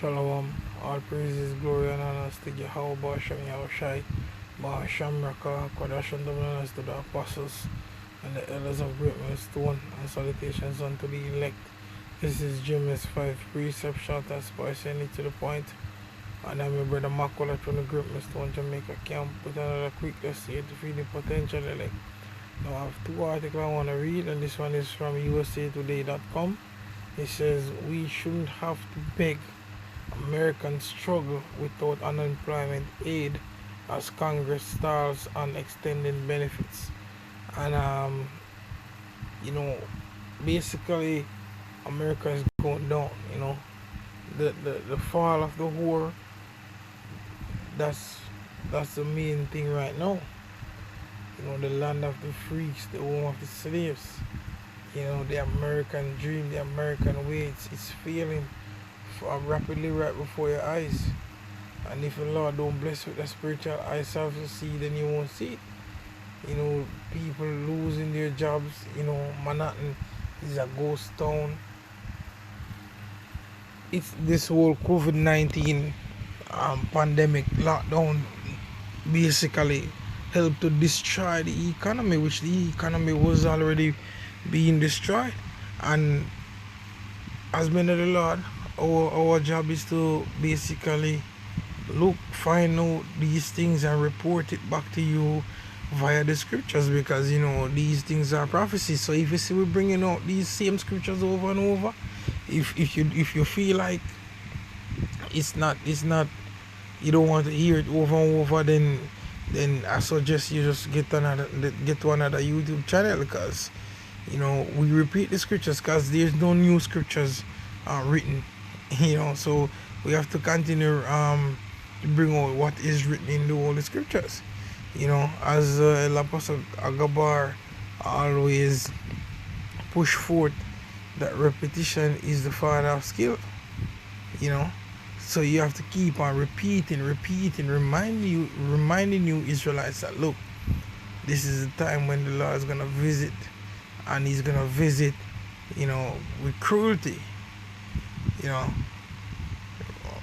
Shalom, all praises, glory, and honors to Jehovah Shem Yahushai, Bahasham Raka, Kodasham Dominus to the apostles and the elders of Great Millstone, and salutations unto the elect. This is James 5 precept short and spicy to the point. And I'm your brother Makola from the Great Millstone Jamaica camp with another quick let's see to feed the potential elect. Now I have two articles I want to read, and this one is from usatoday.com. It says we shouldn't have to beg Americans struggle without unemployment aid as Congress stalls on extending benefits. And basically America is going down, the fall of the war, that's the main thing right now. The land of the freaks, the home of the slaves, the American dream, the American way, it's failing rapidly right before your eyes. And if the Lord don't bless with the spiritual eyesight to see, then you won't see it. People losing their jobs. Manhattan is a ghost town. It's this whole COVID-19 pandemic lockdown basically helped to destroy the economy, which the economy was already being destroyed. And as men of the Lord, our job is to basically find out these things and report it back to you via the scriptures, because these things are prophecies. So if you see we bringing out these same scriptures over and over, if you feel like it's not you don't want to hear it over and over, then I suggest you just get to another YouTube channel, because we repeat the scriptures because there's no new scriptures written. So we have to continue to bring out what is written in the Holy Scriptures. As Apostle Agabar always push forth, that repetition is the father of skill. So you have to keep on repeating, reminding you Israelites that look, this is the time when the Lord is gonna visit, and He's gonna visit, with cruelty.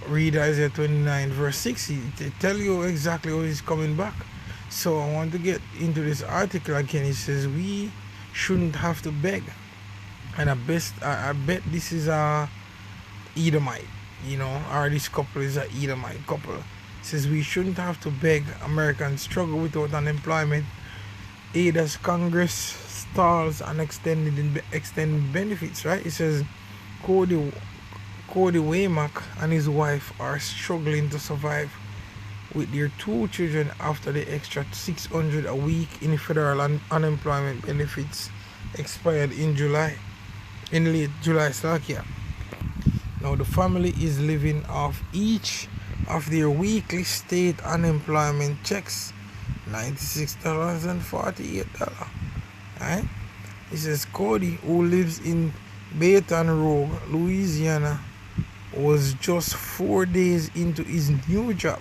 Read Isaiah 29 verse 6. They tell you exactly how He's coming back. So I want to get into this article again. It says we shouldn't have to beg, and I bet this is a Edomite, or this couple is a Edomite couple. It says we shouldn't have to beg Americans struggle without unemployment aid as Congress stalls on extended benefits. Right? It says Cody Waymack and his wife are struggling to survive with their two children after the extra $600 a week in federal unemployment benefits expired in late July. Now the family is living off each of their weekly state unemployment checks, $96.48. Right? It says Cody, who lives in Baton Rouge, Louisiana, was just 4 days into his new job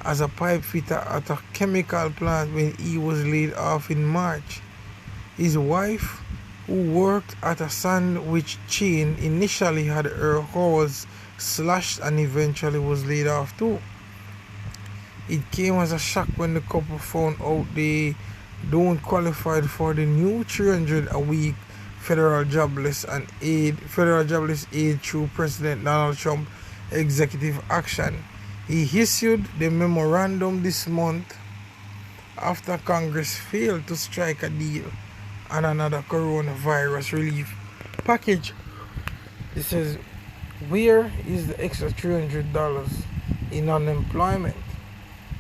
as a pipe fitter at a chemical plant when he was laid off in March. His wife, who worked at a sandwich chain, initially had her hours slashed and eventually was laid off too. It came as a shock when the couple found out they don't qualify for the new $300 a week federal jobless aid through President Donald Trump executive action. He issued the memorandum this month after Congress failed to strike a deal on another coronavirus relief package. It says, where is the extra $300 in unemployment?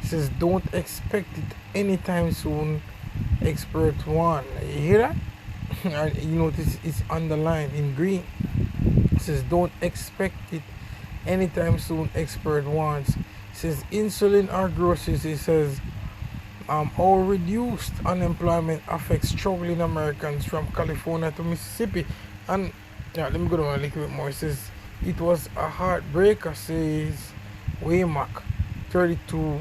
It says, don't expect it anytime soon, expert one. You hear that? You notice it's underlined in green. It says don't expect it anytime soon, expert warns. It says insulin or groceries. It says our reduced unemployment affects struggling Americans from California to Mississippi. And let me go down a little bit more. It says it was a heartbreaker, says Waymack, 32,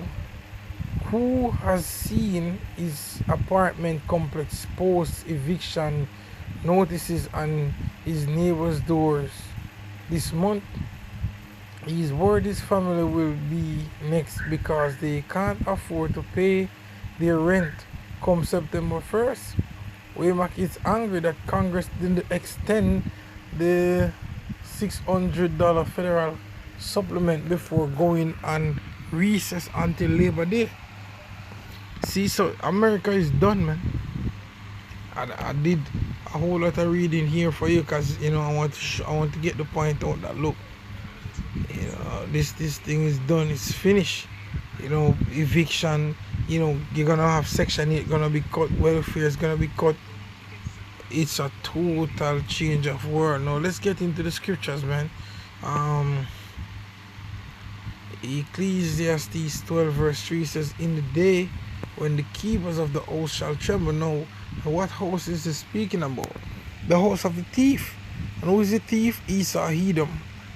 who has seen his apartment complex post eviction notices on his neighbor's doors this month. He's worried his family will be next because they can't afford to pay their rent come September 1st. Waymack is angry that Congress didn't extend the $600 federal supplement before going on recess until Labor Day. See, so America is done, man. I did a whole lot of reading here for you because I want to get the point out that look, this thing is done, it's finished. Eviction, you're gonna have Section 8 gonna be cut, welfare is gonna be cut. It's a total change of world. Now let's get into the scriptures, man. Ecclesiastes 12 verse 3 says, in the day when the keepers of the house shall tremble. Now, what house is he speaking about? The house of the thief. And who is the thief? Esau Edom,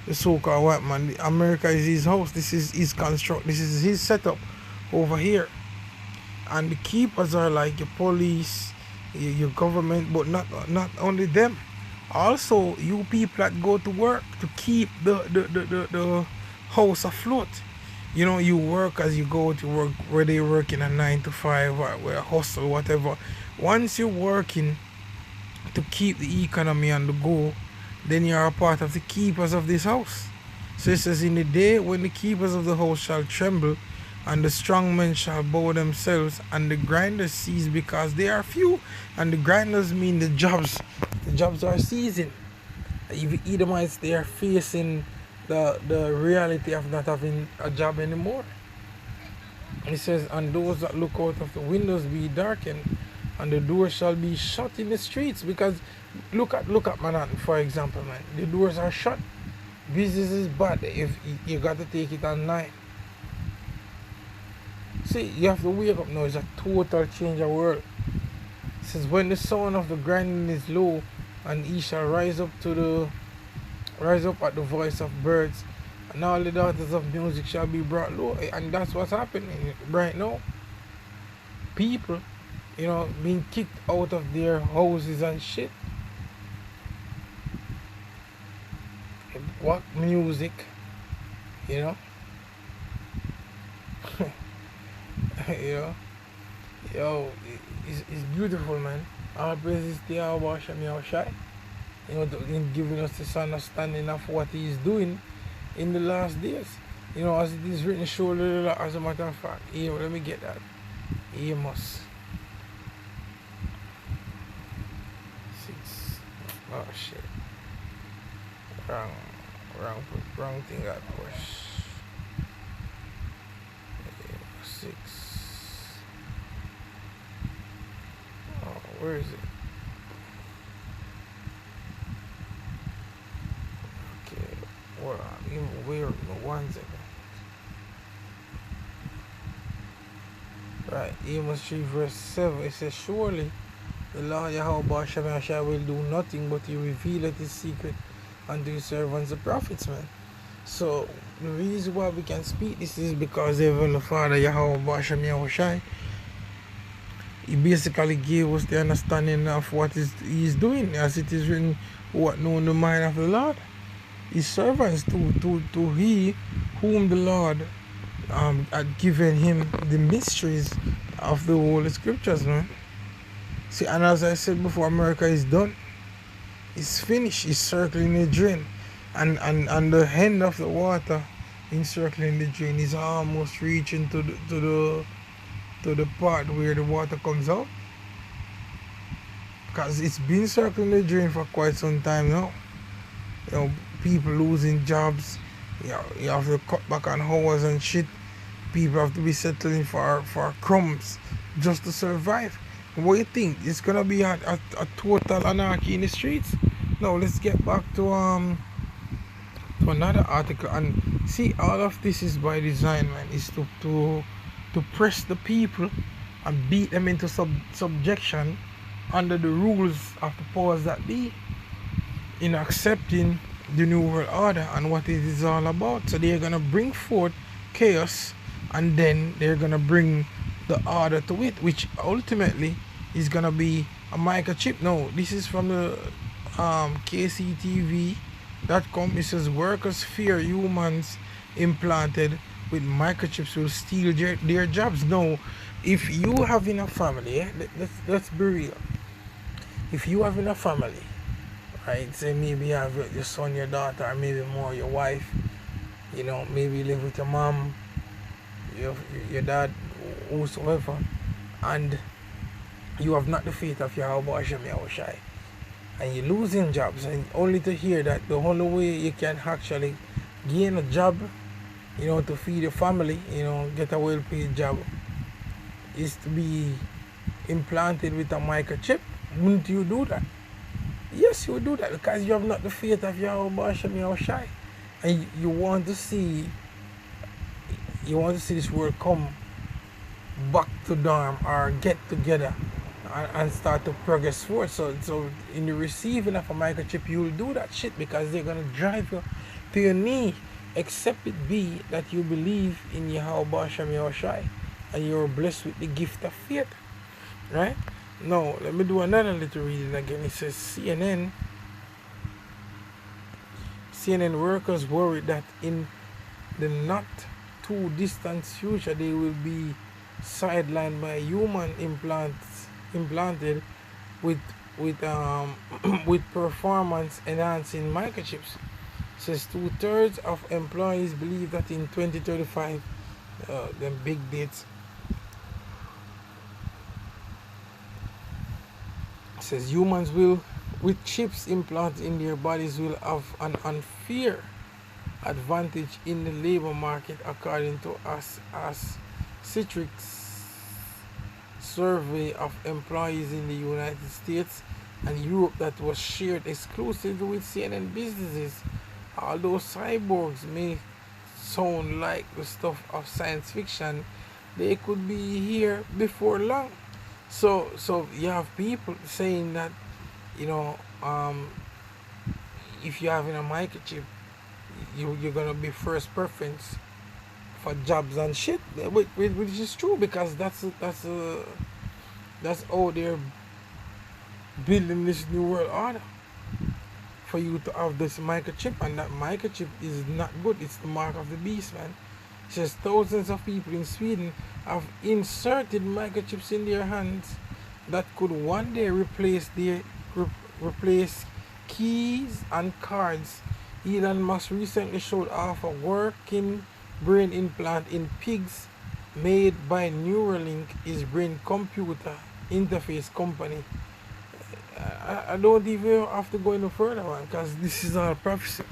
the so-called white man. America is his house. This is his construct. This is his setup over here. And the keepers are like your police, your government, but not only them. Also, you people that go to work to keep the house afloat. You work as you go to work, whether you're working a 9 to 5 or a hustle, whatever. Once you're working to keep the economy on the go, then you are a part of the keepers of this house. So it says, in the day when the keepers of the house shall tremble, and the strong men shall bow themselves, and the grinders cease because they are few. And the grinders mean the jobs. The jobs are ceasing. If Edomites, they are facing the reality of not having a job anymore. It says, and those that look out of the windows be darkened, and the doors shall be shut in the streets. Because look at Manhattan, for example, man. The doors are shut. Business is bad if you got to take it online. See, you have to wake up now. It's a total change of world. It says, when the sound of the grinding is low, and he shall rise up at the voice of birds, and all the daughters of music shall be brought low. And that's what's happening right now. People, being kicked out of their houses and shit. What music, Yo, it's beautiful, man. All praises to Yahweh Shem Yahushai, in giving us this understanding of what He is doing in the last days. As it is written, surely, as a matter of fact. Let me get that. Amos 6. Oh shit. Wrong thing I pushed. 6. Where is it? Okay, well, where? 1 second. Right, Amos 3 verse 7. It says, surely the Lord Yahweh Shem Yahshua will do nothing, but He revealeth His secret unto His servants the prophets, man. So the reason why we can speak this is because even the Father Yahweh Shem Yahushai, He basically gave us the understanding of what He is doing, as it is written, what know the mind of the Lord, His servants, to He whom the Lord had given him the mysteries of the Holy Scriptures, man. See, and as I said before, America is done. It's finished. It's circling the drain, and the end of the water encircling the drain is almost reaching to the part where the water comes out, because it's been circling the drain for quite some time now. People losing jobs. You have to cut back on hours and shit. People have to be settling for crumbs just to survive. What do you think? It's gonna be a total anarchy in the streets? Now let's get back to another article, and see, all of this is by design, man. Is to press the people and beat them into subjection under the rules of the powers that be, in accepting the New World Order and what it is all about. So they're gonna bring forth chaos, and then they're gonna bring the order to it, which ultimately is gonna be a microchip. No, this is from the KCTV that company says workers fear humans implanted with microchips will steal their jobs. No, if you have in a family, let's be real. If you have in a family, right, say maybe you have your son, your daughter, or maybe more your wife, maybe you live with your mom, your, your dad, whosoever, and you have not the faith of Yahweh Hashem Yahushai, and you're losing jobs, and only to hear that the only way you can actually gain a job, to feed your family, get a well-paid job, is to be implanted with a microchip. Wouldn't you do that? Yes, you would do that because you have not the faith of Yahweh Hashem Yahushai, and you want to see this world come back to dorm or get together and start to progress forward. So in the receiving of a microchip, you will do that shit because they're gonna drive you to your knee. Except it be that you believe in Yahweh Hashem Yahushai and you're blessed with the gift of faith, right? Now let me do another little reading again. It says CNN workers worry that in the not too distant future they will be sidelined by human implanted with with performance enhancing microchips. Says 2/3 of employees believe that in 2035, them big dates. Says humans will, with chips implanted in their bodies, will have an unfair advantage in the labor market, according to as Citrix survey of employees in the United States and Europe that was shared exclusively with CNN businesses. Although cyborgs may sound like the stuff of science fiction, they could be here before long. So you have people saying that, if you have in a microchip, you're gonna be first preference for jobs and shit, which is true because that's how they're building this new world order. For you to have this microchip, and that microchip is not good. It's the mark of the beast, man. It says thousands of people in Sweden have inserted microchips in their hands that could one day replace keys and cards. Elon Musk recently showed off a working brain implant in pigs made by Neuralink, his brain computer interface company. I don't even have to go any further, man, because this is our prophecy.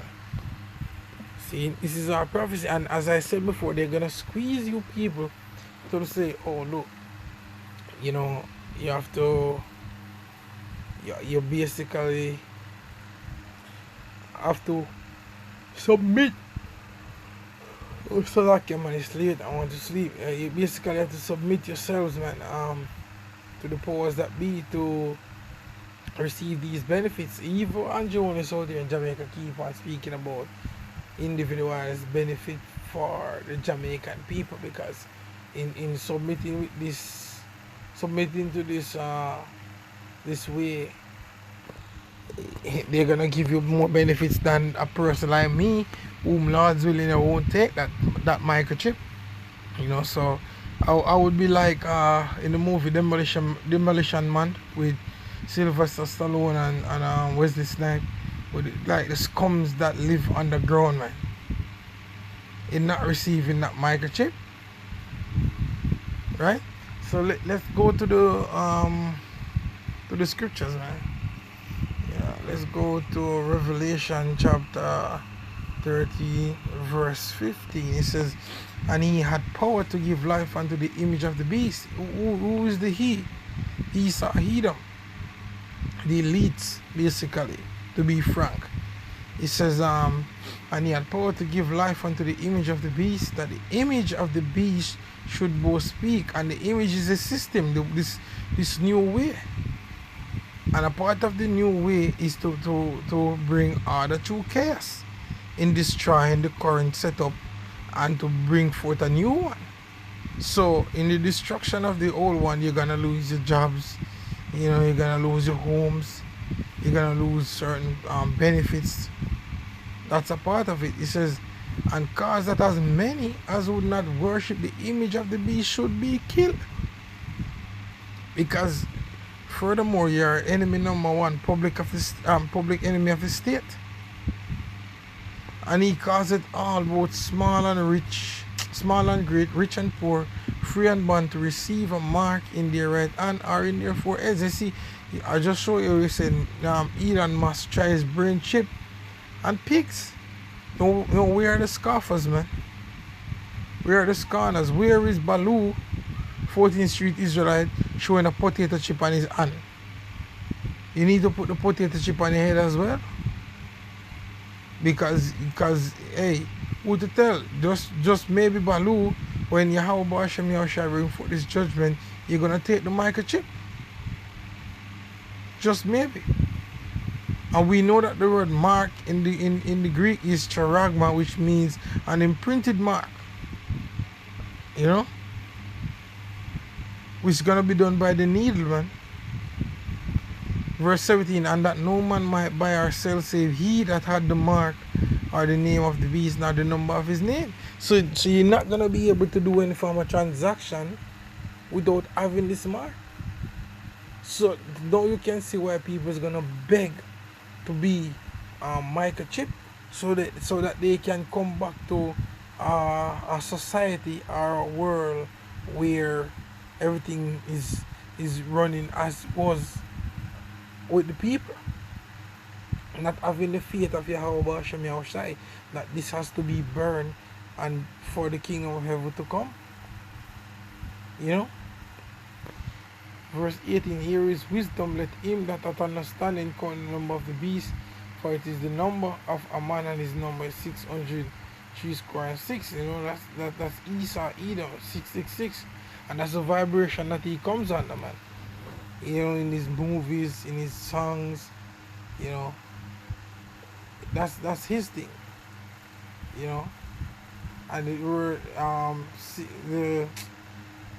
See, this is our prophecy, and as I said before, they're gonna squeeze you people to say, "Oh, look, you have to, you basically have to submit." Oh, so like, man, it's late. I want to sleep. You basically have to submit yourselves, man, to the powers that be to receive these benefits. Evil and Jonas out there in Jamaica keep on speaking about individualized benefit for the Jamaican people because in submitting to this way, they're gonna give you more benefits than a person like me, whom Lord's willing I won't take that microchip. So I would be like in the movie Demolition Man with Sylvester Stallone and Wesley Snipes, with like the scums that live underground, man, in not receiving that microchip, right? So let's go to the scriptures, man. Yeah, let's go to Revelation chapter 30 verse 15. It says, "And he had power to give life unto the image of the beast." Who is the he? Esau, Edom, the elites, basically, to be frank. It says, and he had power to give life unto the image of the beast, that the image of the beast should both speak. And the image is a system, this new way. And a part of the new way is to bring order to chaos in destroying the current setup and to bring forth a new one. So in the destruction of the old one, you're gonna lose your jobs, you're gonna lose your homes, you're gonna lose certain benefits, That's a part of it. It says, and cause that as many as would not worship the image of the beast should be killed. Because furthermore, you're enemy number one, public enemy of the state. And he calls it all, both small and rich, small and great, rich and poor, free and bond, to receive a mark in their right hand or in their foreheads. You see, I just show you, he said, Elon Musk try his brain chip and pigs. We are the scoffers, man. We are the scorners. Where is Baloo, 14th Street Israelite, showing a potato chip on his hand? You need to put the potato chip on your head as well. Because hey, who to tell? Just maybe Baloo, when Yahweh Hashem Yahushua bring forth this judgment, you're gonna take the microchip. Just maybe. And we know that the word mark in the Greek is charagma, which means an imprinted mark. You know? Which is gonna be done by the needle, man. Verse 17, and that no man might buy or sell save he that had the mark or the name of the beast, not the number of his name. So you're not going to be able to do any form of transaction without having this mark. So now you can see why people is going to beg to be microchip, so that they can come back to a society or a world where everything is running as was with the people, not having the faith of Yahweh Hashem Yahushai, that this has to be burned and for the kingdom of heaven to come. You know? Verse 18, here is wisdom, let him that hath understanding count the number of the beast, for it is the number of a man, and his number is 603 square and 6. You know, that's Esau, Edom, 666, and that's the vibration that he comes under, man. You know, in his movies, in his songs, you know, that's his thing, you know. And the word the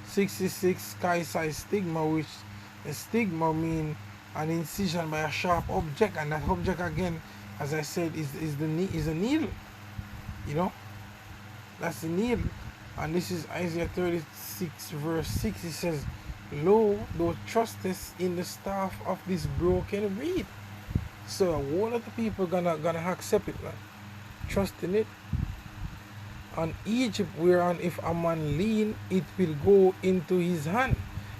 66 sky size stigma, which a stigma mean an incision by a sharp object, and that object again, as I said, is a needle, you know. That's the needle. And this is Isaiah 36 verse 6. It says, lo, thou trustest in the staff of this broken reed. So a whole lot of people gonna accept it, man. Trust in it. On Egypt, whereon if a man lean, it will go into his hand.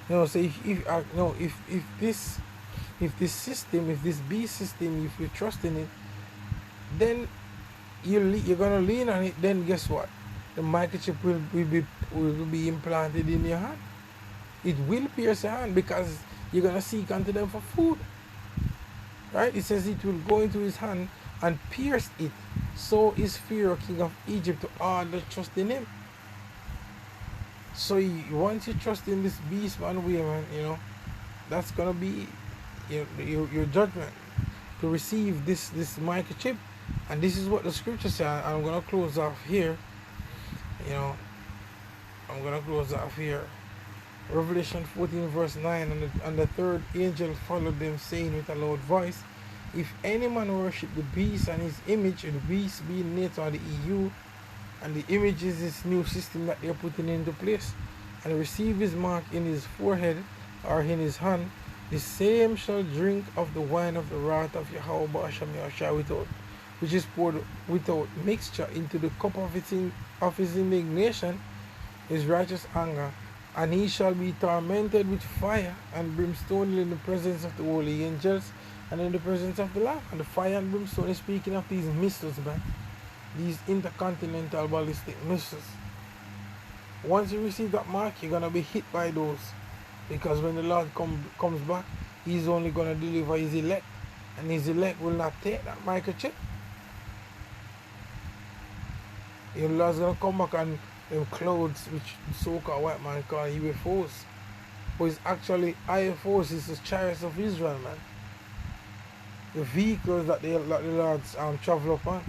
You know, so if this system, if this beast system, if you trust in it, then you're gonna lean on it. Then guess what? The microchip will be implanted in your hand. It will pierce your hand because you're gonna seek unto them for food. Right? It says it will go into his hand and pierce it. So is Pharaoh, king of Egypt, to all that trust in him. So once you trust in this beast, man, you know, that's gonna be your judgment to receive this microchip. And this is what the scripture says. I'm gonna close off here. You know, I'm gonna close off here. Revelation 14 verse 9, and the third angel followed them, saying with a loud voice, if any man worship the beast and his image, the beast being NATO or the EU, and the image is this new system that they're putting into place, and receive his mark in his forehead or in his hand, the same shall drink of the wine of the wrath of Yahweh Hashem Yahushua, which is poured without mixture into the cup of his indignation, his righteous anger. And he shall be tormented with fire and brimstone in the presence of the holy angels and in the presence of the Lamb. And the fire and brimstone is speaking of these missiles, man. These intercontinental ballistic missiles. Once you receive that mark, you're going to be hit by those. Because when the Lord comes back, he's only going to deliver his elect. And his elect will not take that microchip. The Lord's going to come back and them clouds, which so-called white man call UFOs, but it's actually IFOs. It's the chariots of Israel, man. The vehicles that the Lord's travel upon.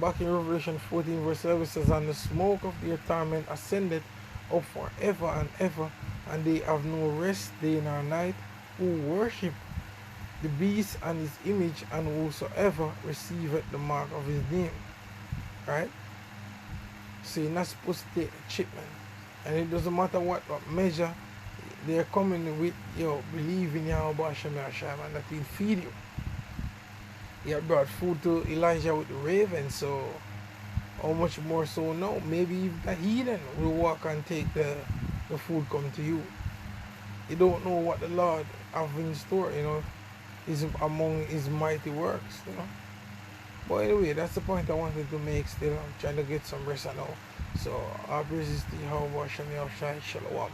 Back in Revelation 14 verse 11 says, and the smoke of their torment ascended up forever and ever, and they have no rest day nor night, who worship the beast and his image, and whosoever receiveth the mark of his name. Right? So you're not supposed to take a chip, man. And it doesn't matter what measure they're coming with, believe in Yahweh Hashem Yahshua, man, that will feed you. He had brought food to Elijah with the raven, so how much more so now? Maybe even the heathen will walk and take the food come to you. You don't know what the Lord have in store, is among his mighty works. But anyway, that's the point I wanted to make still. I'm trying to get some rest now. So, our praises to Yahweh Hashem Yahshua Shalom.